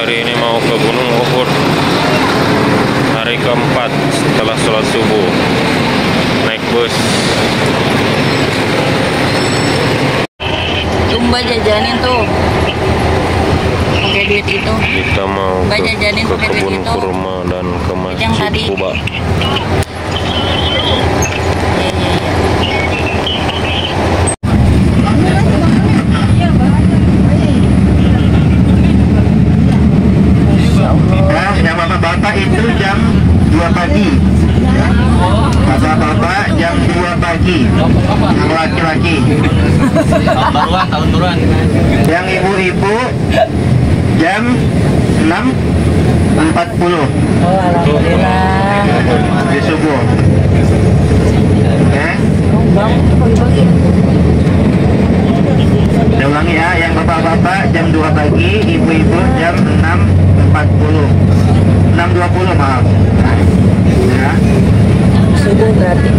hari ini mau ke Gunung Uhud. Hari keempat setelah sholat subuh. Naik bus. Mbak jajanin tuh pakai duit itu. Kita mau Mbak ke jajanin pakai duit kebun itu. kurma dan ke Yang Masjid tadi. Kuba. Nah, yang bapak-bapak itu jam 2 pagi. Bapak-bapak jam 2 pagi. Yang laki-laki. Tahun baruan. Yang ibu-ibu jam 6.40 Oh, alhamdulillah. di subuh. Oke. Saya ulangi ya, yang bapak-bapak jam 2 pagi, ibu-ibu jam 6.40. 6.20 maaf. Ya. Subuh berarti.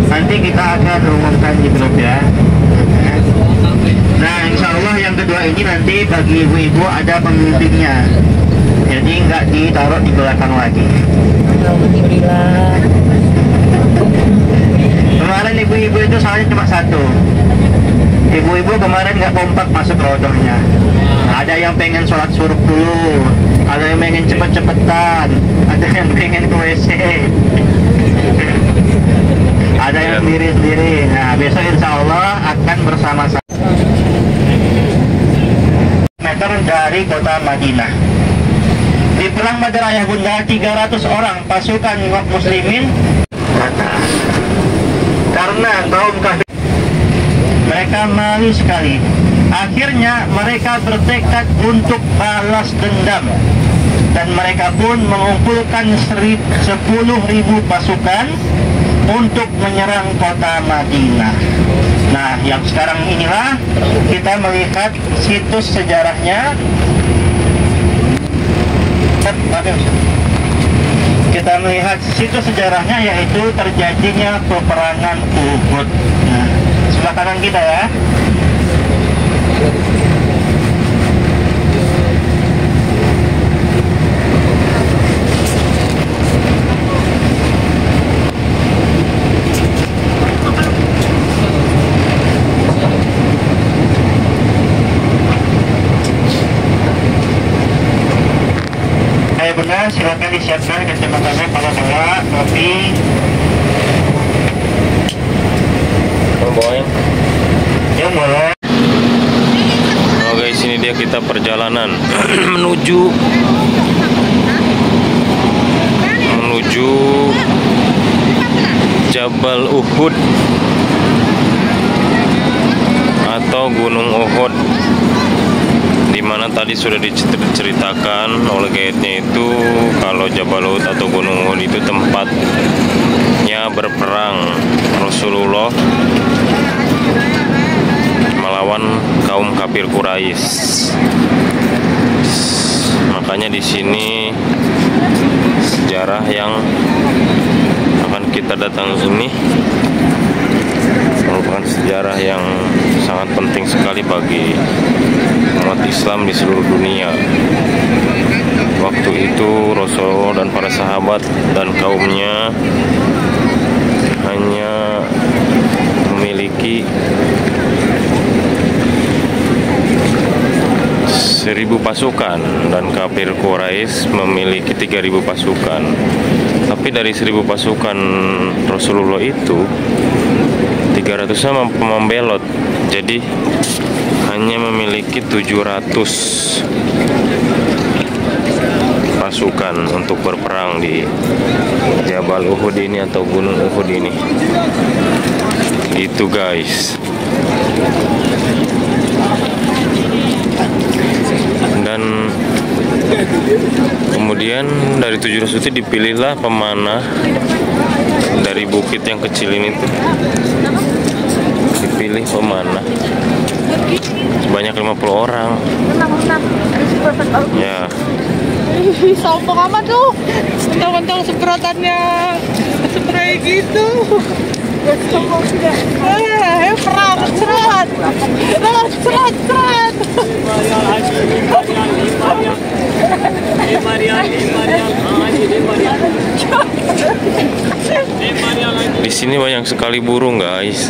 Nanti kita akan umumkan di grup ya. Nah, insya Allah yang kedua ini nanti bagi ibu-ibu ada pemimpinnya. Jadi nggak ditaruh di belakang lagi. Alhamdulillah. Kemarin ibu-ibu itu soalnya cuma satu. Ibu-ibu kemarin nggak kompak masuk rodohnya. Ada yang pengen sholat suruh dulu, ada yang pengen cepet-cepetan, ada yang pengen ke WC, ada yang sendiri-sendiri. Nah, besok insya Allah akan bersama-sama. Meter dari kota Madinah. Di perang Badar ayah bunda 300 orang pasukan muslimin karena kaum kafir mereka malu sekali. Akhirnya mereka bertekad untuk balas dendam dan mereka pun mengumpulkan 10.000 pasukan untuk menyerang kota Madinah. Nah, yang sekarang inilah kita melihat situs sejarahnya. Kita melihat situs sejarahnya, yaitu terjadinya peperangan Uhud. Nah, sebelah kanan kita ya. Ayo benar, silakan disiapkan kacamatanya, pala-pala, topi. Bawain. Ya boleh. Oh guys, ini dia kita perjalanan menuju Jabal Uhud atau Gunung Uhud, dimana tadi sudah diceritakan oleh guide-nya itu kalau Jabal Uhud atau Gunung Uhud itu tempatnya berperang Rasulullah melawan kaum kafir Quraisy. Makanya di sini sejarah yang akan kita datang ini merupakan sejarah yang sangat penting sekali bagi umat Islam di seluruh dunia. Waktu itu Rasulullah dan para sahabat dan kaumnya hanya memiliki 1.000 pasukan dan kafir Quraisy memiliki 3.000 pasukan. Tapi dari 1.000 pasukan Rasulullah itu 300-nya membelot, jadi hanya memiliki 700 pasukan untuk berperang di Jabal Uhud ini atau Gunung Uhud ini. Itu guys. Dan kemudian dari 700 itu dipilihlah pemanah dari bukit yang kecil ini tuh. Dipilih pemanah sebanyak 50 orang. Ya. Sombong amat tuh. Mentang-mentang semprotannya spray gitu. Perang, cerat. Di sini banyak sekali burung, guys.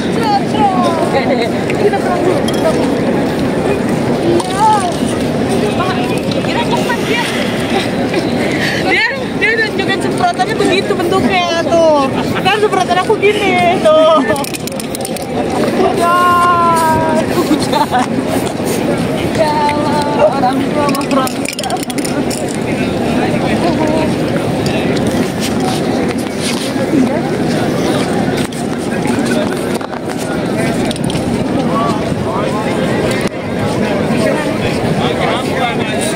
Dia udah juga semprotannya begitu bentuknya tuh. Kan semprotan aku gini tuh. Hujan. Kalau orang tua memperang.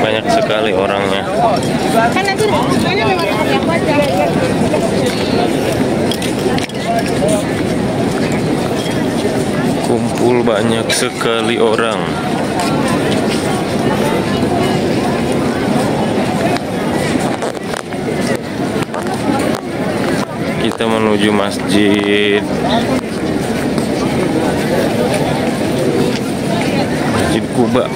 Banyak sekali orangnya. Kan nanti semuanya lewat hati aku aja. Kumpul banyak sekali orang. Kita menuju masjid. Masjid Kuba.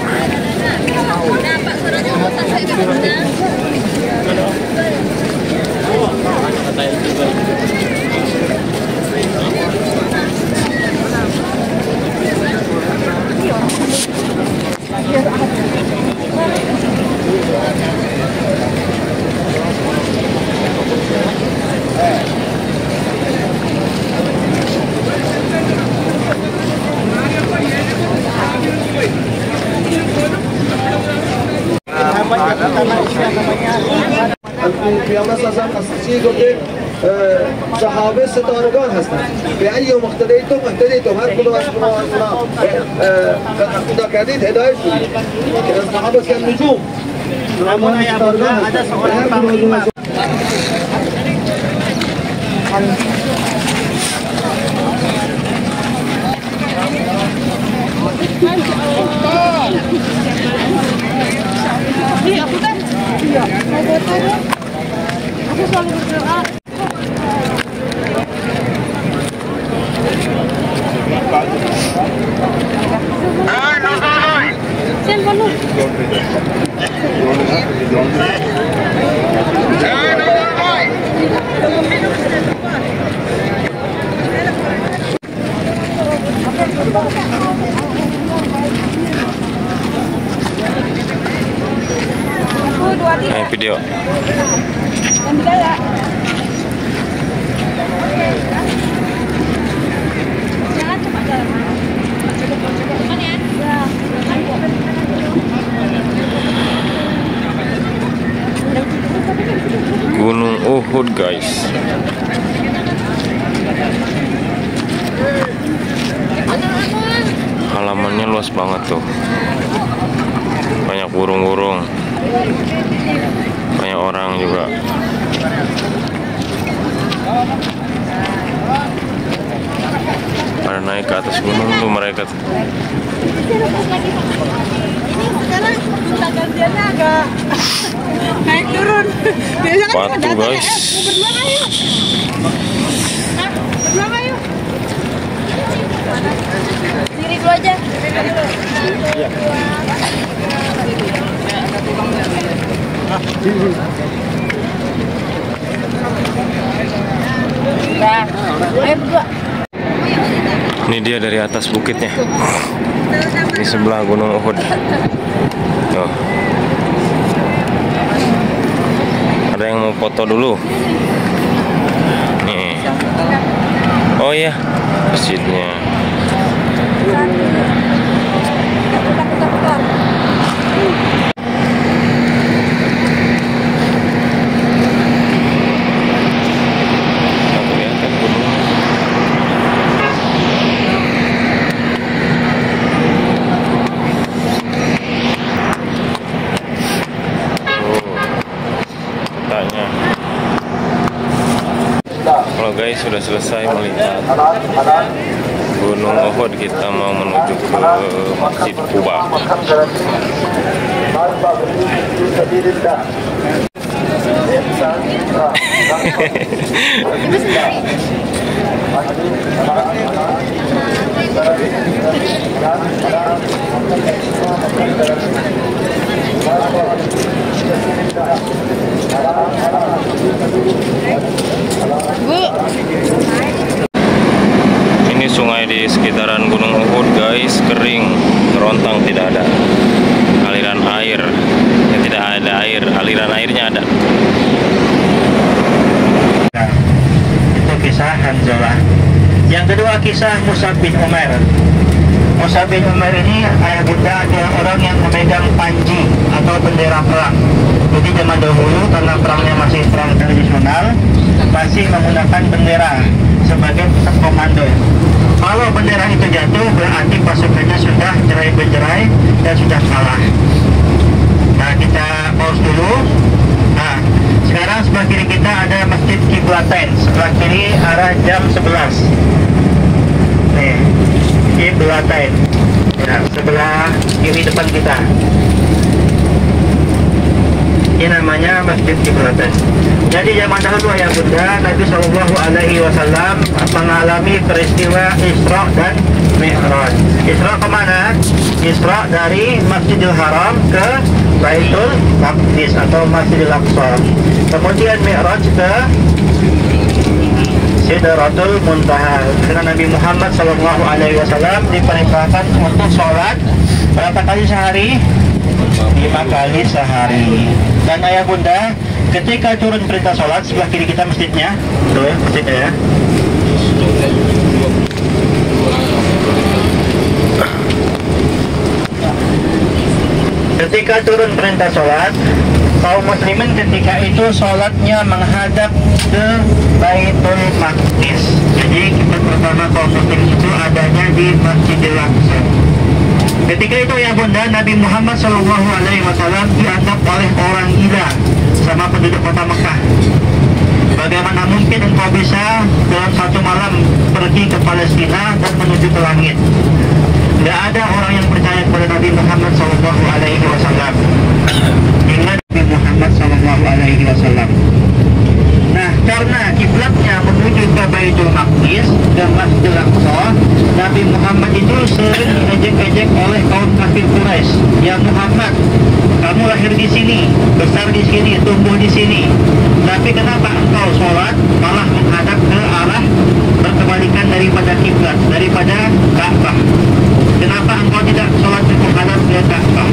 پیامبر اعظم از چی گفته صحابه ستارگان هستند به ای یوم اقتدیتم اهتدیتم هر کدوم از شما اقتدا کردید هدایت شدید صحابه که نجوم ستارگان هستند به هر کدوم از Aku selalu berdoa. Video. Gunung Uhud, guys. Halamannya luas banget tuh. Banyak burung-burung. Banyak orang juga. Pada naik ke atas gunung tuh mereka tuh. Ini sekarang sudah gantiannya agak naik turun. Biasanya kan Batu, guys. Berdua ayo. Berdua ayo. Diri dulu aja. Ayo berdua. Ini dia dari atas bukitnya. Di sebelah Gunung Uhud. Tuh. Ada yang mau foto dulu. Nih. Oh iya, masjidnya. Kalau guys sudah selesai melihat Gunung Uhud, kita mau menuju ke Masjid Kuba. Bu, Ini sungai di sekitaran Gunung Uhud guys, kering, kerontang, tidak ada aliran air. Tidak ada air, aliran airnya ada. Nah, itu kisah Hanzalah. Yang kedua kisah Mus'ab bin Umair. Mus'ab bin Umair ini ayah bunda adalah orang yang memegang panji atau bendera perang. Jadi zaman dahulu karena perangnya masih perang tradisional, masih menggunakan bendera sebagai pusat komando. Kalau bendera itu jatuh berarti pasukannya sudah cerai-berai dan sudah kalah. Nah, kita pause dulu. Nah, sekarang sebelah kiri kita ada Masjid Qiblatain. Sebelah kiri arah jam 11. Nih, Qiblatain. Ya, sebelah kiri depan kita. Ini namanya Masjid Qiblatain. Jadi zaman dahulu ya bunda, Nabi Shallallahu Alaihi Wasallam mengalami peristiwa Isra dan Mi'raj. Isra kemana? Isra dari Masjidil Haram ke Baitul Maqdis atau Masjidil Aqsa. Kemudian Mi'raj ke Sidratul Muntaha. Karena Nabi Muhammad Shallallahu Alaihi Wasallam diperintahkan untuk sholat berapa kali sehari? 5 kali sehari. Dan ayah bunda, ketika turun perintah sholat, sebelah kiri kita masjidnya, tuh masjidnya ya. Ketika turun perintah sholat, kaum muslimin ketika itu sholatnya menghadap ke Baitul Maqdis. Jadi kiblat pertama kaum muslim itu adanya di Masjidil Aqsa. Ketika itu ya bunda, Nabi Muhammad SAW dianggap oleh orang gila sama penduduk kota Mekah. Bagaimana mungkin engkau bisa dalam satu malam pergi ke Palestina dan menuju ke langit? Tidak ada orang yang percaya kepada Nabi Muhammad SAW. Ingat Nabi Muhammad SAW. Nah, karena kiblatnya menuju ke Baitul Maqdis dan Masjidil Aqsa, Nabi Muhammad itu sering diejek-ejek oleh kaum kafir Quraisy. Ya Muhammad, kamu lahir di sini, besar di sini, tumbuh di sini. Tapi kenapa engkau sholat malah menghadap ke arah berkebalikan daripada kiblat, daripada Ka'bah? Kenapa engkau tidak sholat menghadap ke Ka'bah?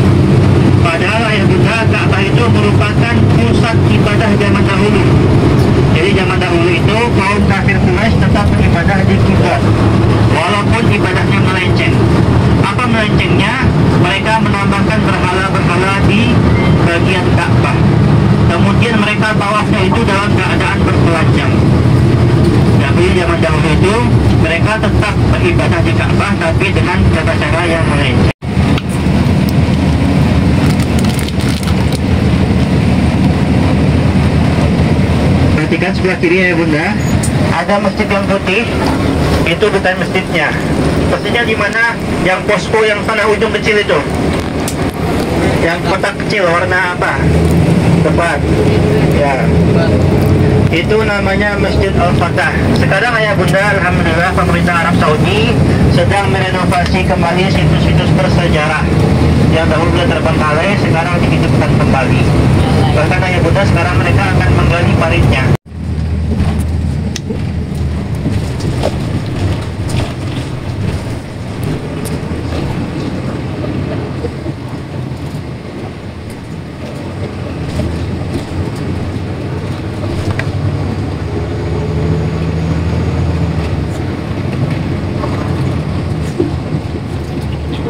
Padahal ayah bunda, Ka'bah itu merupakan pusat ibadah zaman dahulu. Jadi zaman dahulu itu kaum kafir Quraisy tetap beribadah di kiblat, walaupun ibadahnya melenceng. Apa melencengnya? Mereka menambahkan berhala-berhala di bagian Ka'bah. Kemudian mereka tawafnya itu dalam keadaan bertelanjang. Tapi zaman dahulu itu mereka tetap beribadah di Ka'bah tapi dengan cara-cara yang melenceng. Perhatikan sebelah kiri ya bunda, ada masjid yang putih, itu bukan masjidnya. Masjidnya di mana? Yang posko yang sana ujung kecil itu, yang kotak kecil warna apa? Tepat, ya. Itu namanya Masjid Al-Fatah. Sekarang ayah bunda, alhamdulillah pemerintah Arab Saudi sedang merenovasi kembali situs-situs bersejarah yang dahulu sudah terbengkalai, sekarang dihidupkan kembali. Bahkan ayah bunda sekarang mereka akan menggali paritnya.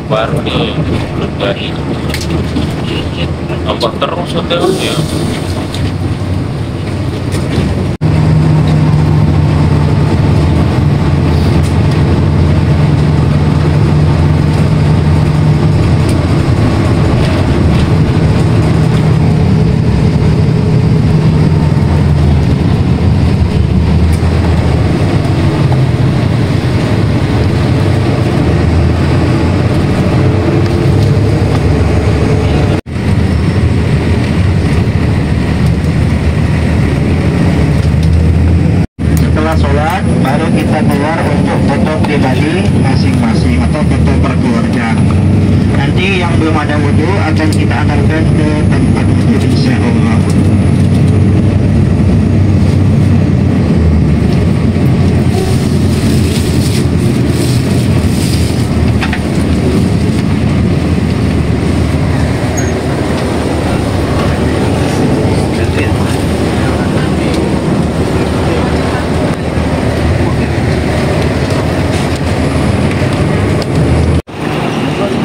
Baru diludahi apa terus hotelnya. kita keluar untuk foto pribadi masing-masing atau foto berkeluarga. Nanti yang belum ada wudhu akan kita antarkan ke tempat wudhu insya Allah.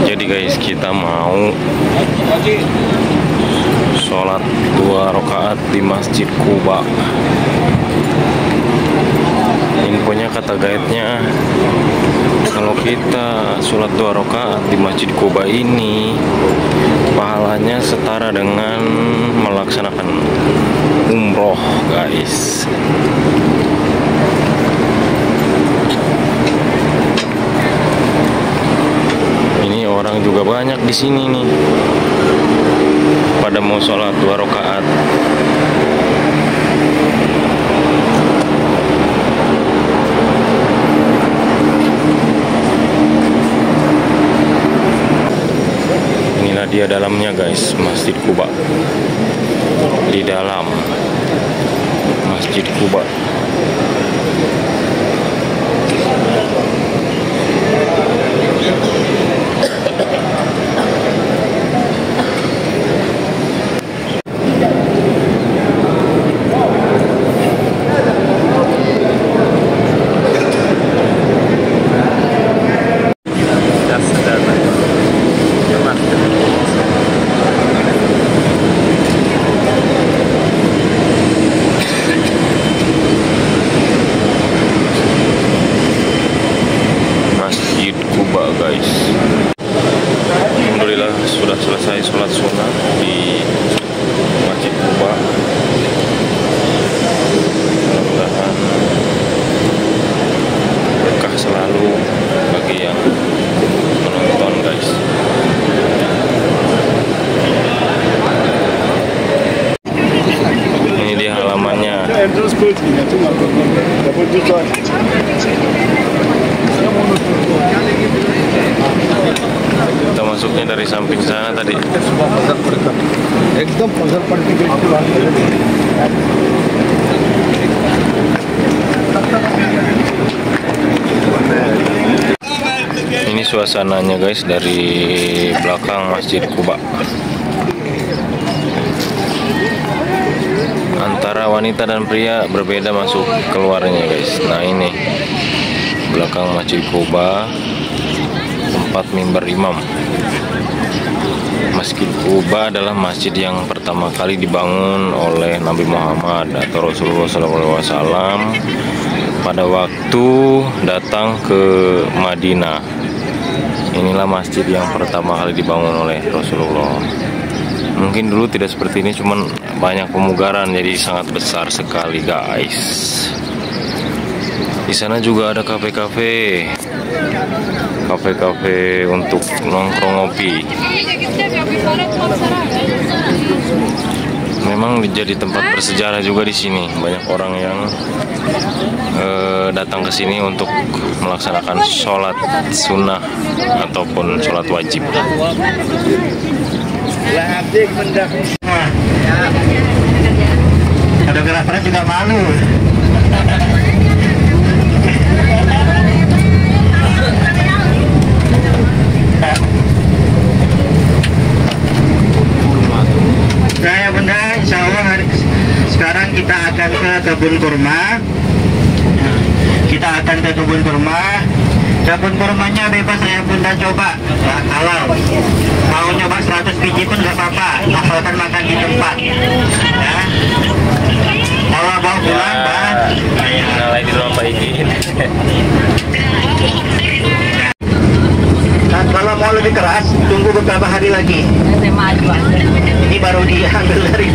Jadi guys, kita mau sholat 2 rakaat di Masjid Quba. Infonya kata guide-nya, kalau kita sholat 2 rakaat di Masjid Quba ini pahalanya setara dengan melaksanakan umroh guys. Orang juga banyak di sini nih, pada mau sholat 2 rakaat. Inilah dia dalamnya guys, Masjid Quba. Di dalam Masjid Quba. Alhamdulillah sudah selesai sholat sunnah di Masjid Quba. Mudah-mudahan berkah selalu bagi yang menonton guys. Ini dia halamannya. Kita masuknya dari samping sana tadi. Ini suasananya guys dari belakang Masjid Quba. Antara wanita dan pria berbeda masuk keluarnya guys. Nah ini belakang Masjid Quba, tempat mimbar imam. Masjid Quba adalah masjid yang pertama kali dibangun oleh Nabi Muhammad atau Rasulullah SAW pada waktu datang ke Madinah. Inilah masjid yang pertama kali dibangun oleh Rasulullah. Mungkin dulu tidak seperti ini, cuman banyak pemugaran, jadi sangat besar sekali guys. Di sana juga ada kafe-kafe untuk nongkrong ngopi. Memang jadi tempat bersejarah juga di sini. Banyak orang yang datang ke sini untuk melaksanakan sholat sunnah ataupun sholat wajib. Fotografernya juga malu. Nah ya bunda, insya Allah sekarang kita akan ke kebun kurma. Kebun kurmanya bebas ya bunda, coba. Nah, halal. Mau nyoba 100 biji pun nggak apa-apa, asalkan makan di tempat. Ya. Kalau bawa pulang, Pak. Nyalain di ruang baikin. Nah, kalau mau lebih keras, tunggu beberapa hari lagi. Ini baru diambil dari.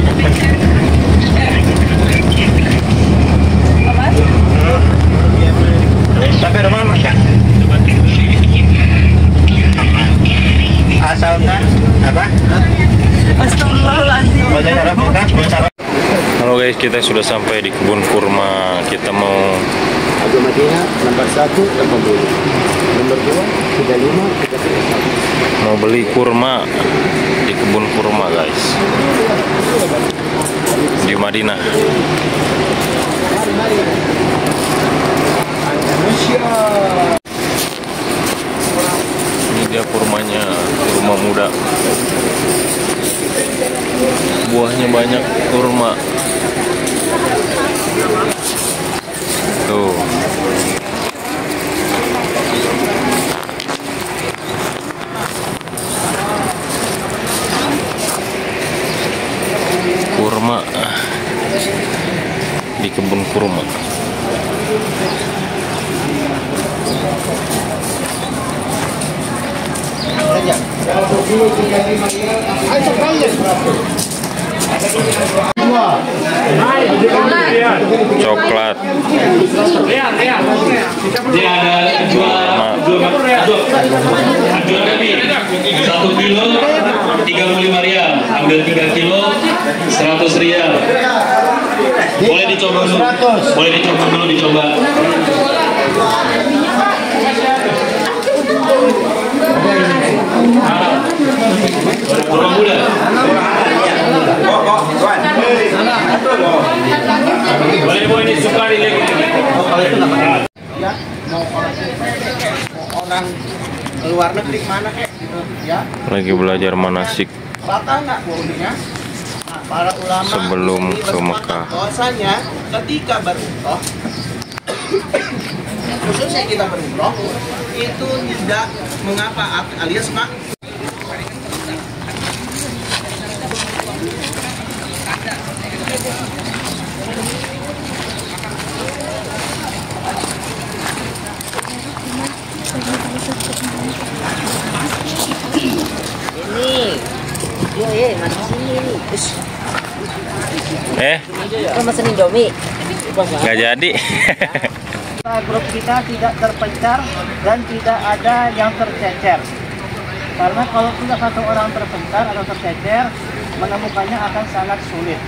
Sampai rumah Masya. Asalkan apa? Astagfirullahaladzim. Halo guys, kita sudah sampai di kebun kurma. Kita mau Sigo Madinah, nomor 1 80, nomor 2 35 31. Mau beli kurma di kebun kurma guys, di Madinah. Ini dia kurmanya, kurma muda. Buahnya banyak, kurma. Tuh. Kurma di kebun kurma. Coklat. Dia ada jual lebih 1 kilo 35 rial, ambil 3 kilo 100 rial. Boleh dicoba dulu, dicoba. Kurma muda. Boleh bawa ini suka di lagi. Ya, mau orang luar negeri mana gitu ya. Lagi belajar manasik Batal nggak bolehnya? Nah, para ulama sebelum ini ke Mekah. bahwasanya ketika berumroh khususnya kita berumroh itu tidak mengapa alias mak Mesen Indomie. nggak jadi. Grup kita tidak terpencar dan tidak ada yang tercecer. Karena kalau sudah satu orang terpencar atau tercecer, menemukannya akan sangat sulit.